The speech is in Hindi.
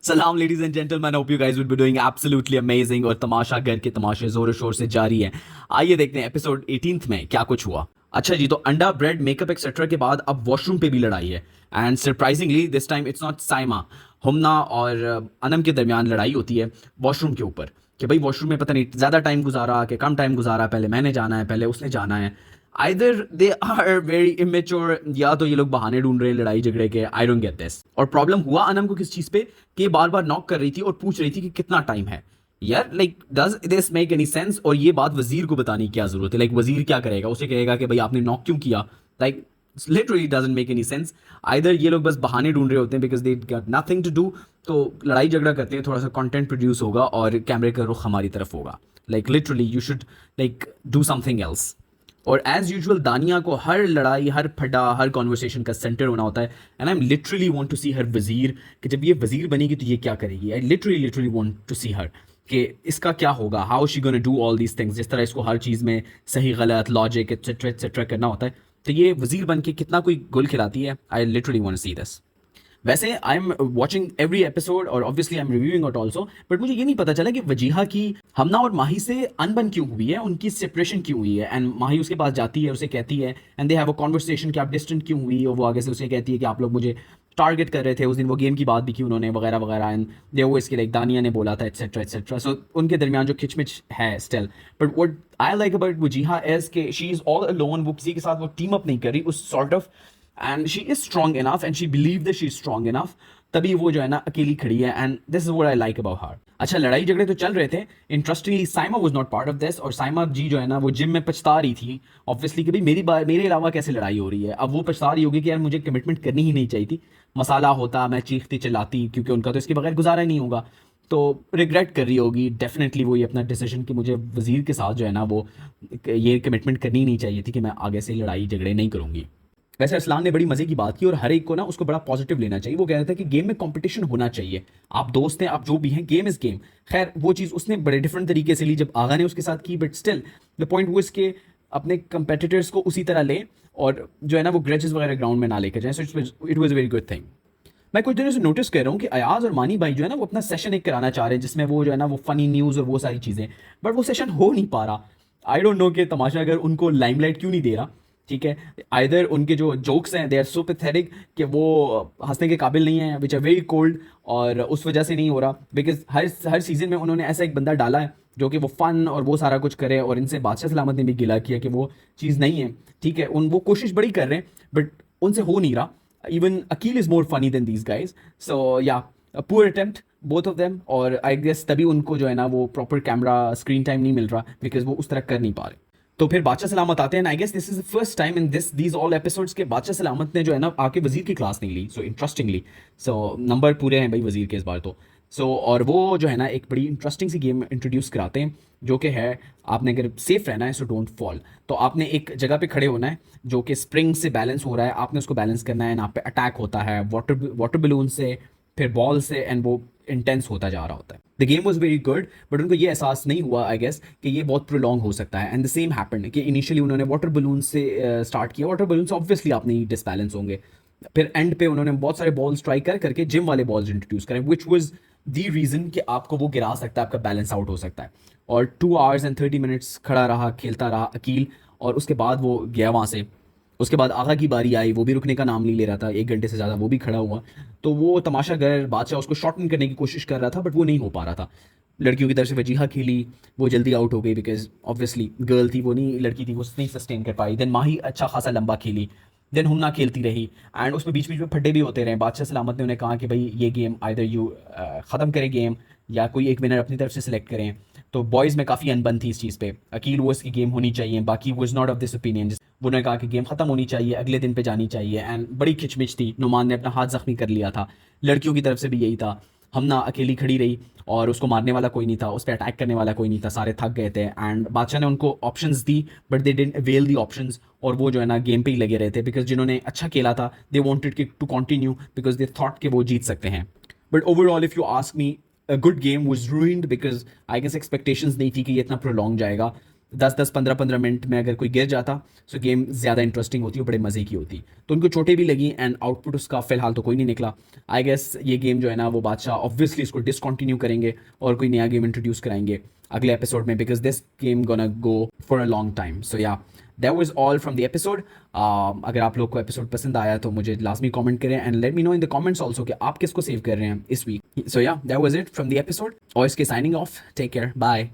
सलाम ladies and gentleman, hope you guys would be doing absolutely amazing. और तमाशा घर के तमाशे जोर शोर से जारी हैं। आइए देखते हैं एपिसोड 18 में क्या कुछ हुआ। अच्छा जी, तो अंडा, ब्रेड, मेकअप एक्सेट्रा के बाद अब वॉशरूम पे भी लड़ाई है। And surprisingly this time it's not Saima, Humna और अनम के दरमियान लड़ाई होती है वॉशरूम के ऊपर कि भाई वॉशरूम में पता नहीं ज़्यादा टाइम गुजारा कि कम टाइम गुजारा, पहले मैंने जाना है पहले उसने जाना है। Either they are very immature या तो ये लोग बहाने ढूंढ रहे हैं लड़ाई झगड़े के। I don't get this. और प्रॉब्लम हुआ अनम को किस चीज़ पे कि बार बार नॉक कर रही थी और पूछ रही थी कि कितना टाइम है। यार like does this make any sense? और ये बात वजीर को बताने की क्या जरूरत है? लाइक वजीर क्या करेगा? उसे कहेगा कि भाई आपने नॉक क्यों किया? Like literally doesn't make any sense. Either ये लोग बस बहाने ढूंढ रहे होते हैं because they got nothing to do, तो लड़ाई झगड़ा करते हैं, थोड़ा सा कंटेंट प्रोड्यूस होगा और कैमरे का रुख हमारी तरफ होगा। Like literally you should like do something else. और एज यूजुअल दानिया को हर लड़ाई, हर फटा, हर कॉन्वर्सेशन का सेंटर होना होता है। And I am literally want to see हर वजीर कि जब ये वजीर बनेगी तो ये क्या करेगी। आई लिटरली वांट टू सी हर कि इसका क्या होगा, how she gonna do all these things. जिस तरह इसको हर चीज़ में सही गलत लॉजिक एटसेट्रा करना होता है, तो ये वजीर बन के कितना कोई गुल खिलाती है। I literally want to see this. वैसे I am watching every episode और obviously I am reviewing it also, but मुझे ये नहीं पता चला कि वजीहा की हमना और माही से अनबन क्यों हुई है, उनकी सेपरेशन क्यों हुई है। एंड माही उसके पास जाती है, उसे कहती है and they have a conversation कि आप डिस्टेंट क्यों हुई, और वो आगे से उसे कहती है कि आप लोग मुझे टारगेट कर रहे थे। उस दिन वो गेम की बात भी की उन्होंने वगैरह वगैरह। एंड दे वो इसके लाइक दानिया ने बोला था एटसेट्रा। सो उनके दरमियान जो खिचमिच है still. But what I like about Wajiha is कि शी इज ऑल अलोन। वो किसी के साथ वो टीम अप नहीं कर रही उस sort of, and she is strong enough and she believe that she is strong enough. तभी वो जो है ना अकेली खड़ी है। And this is what I like about her. अच्छा, लड़ाई झगड़े तो चल रहे थे। Interestingly Saima was not part of this, और साइमा जी जो है ना वो जिम में पछता रही थी ऑब्वियसली कि भाई मेरे अलावा कैसे लड़ाई हो रही है। अब वो पछता रही होगी कि यार मुझे कमिटमेंट करनी ही नहीं चाहिए थी, मसाला होता मैं चीखती चिल्लाती, क्योंकि उनका तो इसके बगैर गुजारा ही नहीं होगा। तो रिग्रेट कर रही होगी डेफिनेटली वो ये अपना डिसीजन कि मुझे वजीर के साथ जो है ना वो ये कमिटमेंट करनी ही नहीं चाहिए थी कि मैं आगे से लड़ाई झगड़े नहीं करूँगी। वैसे असलान ने बड़ी मजे की बात की और हर एक को ना उसको बड़ा पॉजिटिव लेना चाहिए। वो कह रहा था कि गेम में कंपटीशन होना चाहिए, आप दोस्त हैं, आप जो भी हैं, गेम इज गेम। खैर वो चीज़ उसने बड़े डिफरेंट तरीके से ली जब आगा ने उसके साथ की, बट स्टिल द पॉइंट वो इसके अपने कंपेटिटर्स को उसी तरह ले और जो है ना वो ग्रेचेस वगैरह ग्राउंड में ना लेकर जाए। So it was a very good thing. मैं कुछ दिनों से नोटिस कर रहा हूँ कि अयाज और मानी भाई जो है ना वो अपना सेशन एक कराना चाह रहे हैं जिसमें वो जो है ना वो फनी न्यूज़ और वो सारी चीज़ें, बट वो सेशन हो नहीं पा रहा। आई डोंट नो कि तमाशा अगर उनको लाइमलाइट क्यों नहीं दे रहा। ठीक है, आइदर उनके जो जोक्स हैं दे आर सो पैथेटिक कि वो हंसने के काबिल नहीं है, विच आर वेरी कोल्ड, और उस वजह से नहीं हो रहा। बिकॉज हर सीजन में उन्होंने ऐसा एक बंदा डाला है जो कि वो फन और वो सारा कुछ करे, और इनसे बादशाह सलामत ने भी गिला किया कि वो चीज़ नहीं है। ठीक है, वो कोशिश बड़ी कर रहे हैं बट उनसे हो नहीं रहा। Even Akeel is more funny than these guys. So yeah poor attempt both of them, और आई गेस तभी उनको जो है ना वो प्रॉपर कैमरा स्क्रीन टाइम नहीं मिल रहा बिकॉज वो उस तरह कर नहीं पा रहे। तो फिर बादशाह सलामत आते हैं। I guess this is the first time in these all episodes के बादशाह सलामत ने जो है ना आके वजीर की क्लास नहीं ली। सो इंटरेस्टिंगली सो नंबर पूरे हैं भाई वजीर के इस बार तो। और वो जो है ना एक बड़ी इंटरेस्टिंग सी गेम इंट्रोड्यूस कराते हैं जो कि है, आपने अगर सेफ रहना है सो डोंट फॉल। तो आपने एक जगह पे खड़े होना है जो कि स्प्रिंग से बैलेंस हो रहा है, आपने उसको बैलेंस करना है। आप पे अटैक होता है वाटर बलून से, फिर बॉल से, एंड वो इंटेंस होता जा रहा होता है। The game was very good, but उनको ये एहसास नहीं हुआ आई गेस कि ये बहुत प्रोलॉन्ग हो सकता है। एंड द सेम हैपेंड कि इनिशियली उन्होंने वाटर बलून से स्टार्ट किया। वाटर बलून से ऑब्वियसली आप नहीं डिसबैलेंस होंगे। फिर एंड पे उन्होंने बहुत सारे बॉल्स ट्राई करके जिम वाले बॉल्स इंट्रोड्यूस करें, विच वॉज दी रीज़न कि आपको वो गिरा सकता है, आपका बैलेंस आउट हो सकता है। और 2 hours and 30 minutes खड़ा रहा, खेलता रहा अकील, और उसके बाद वो गया वहाँ से। उसके बाद आगा की बारी आई, वो भी रुकने का नाम नहीं ले रहा था, 1 घंटे से ज़्यादा वो भी खड़ा हुआ। तो वो तमाशागर बादशाह उसको शॉर्टन करने की कोशिश कर रहा था बट वो नहीं हो पा रहा था। लड़कियों की तरफ से वजीहा खेली, वो जल्दी आउट हो गई बिकॉज ऑब्वियसली गर्ल थी, वो नहीं लड़की थी, वो नहीं सस्टेन कर पाई। देन माही अच्छा खासा लंबा खेली, देन हुन्ना खेलती रही, एंड उसमें बीच बीच में फड्डे भी होते रहे। बादशाह सलामत ने उन्हें कहा कि भाई ये गेम आइदर यू ख़त्म करें गेम या कोई एक विनर अपनी तरफ से सिलेक्ट करें। तो बॉयज़ में काफ़ी अनबन थी इस चीज़ पे। अकील वो इसकी गेम होनी चाहिए, बाकी वो is not of this opinion. उन्होंने कहा कि गेम ख़त्म होनी चाहिए, अगले दिन पे जानी चाहिए। एंड बड़ी खिचमिच थी, नुमान ने अपना हाथ ज़ख्मी कर लिया था, लड़कियों की तरफ से भी यही था। हमना अकेली खड़ी रही और उसको मारने वाला कोई नहीं था, उस पर अटैक करने वाला कोई नहीं था, सारे थक गए थे। एंड बादशाह ने उनको options the but they didn't avail the options, और वो जो है ना गेम पे ही लगे रहे थे बिकॉज जिन्होंने अच्छा खेला था they wanted to continue because they thought कि वो जीत सकते हैं। But overall if you ask me, a good game was ruined because I guess expectations नहीं थी कि ये इतना प्रोलॉन्ग जाएगा। 10-10, 15-15 मिनट में अगर कोई गिर जाता तो गेम ज़्यादा इंटरेस्टिंग होती और बड़े मज़े की होती। तो उनको चोटें भी लगी एंड आउटपुट उसका फ़िलहाल तो कोई नहीं निकला। आई गेस ये गेम जो है ना वो बादशाह ऑब्वियसली इसको डिसकंटिन्यू करेंगे और कोई नया गेम इंट्रोड्यूस कराएंगे अगले एपिसोड में, because this game gonna go for a long time. So yeah that was all from the episode. अगर आप लोग को एपिसोड पसंद आया तो मुझे लाजमी कमेंट करें and let me know in the comments also कि आप किसको सेव कर रहे हैं इस week. So yeah that was it from the episode. और इसके signing off, take care, bye.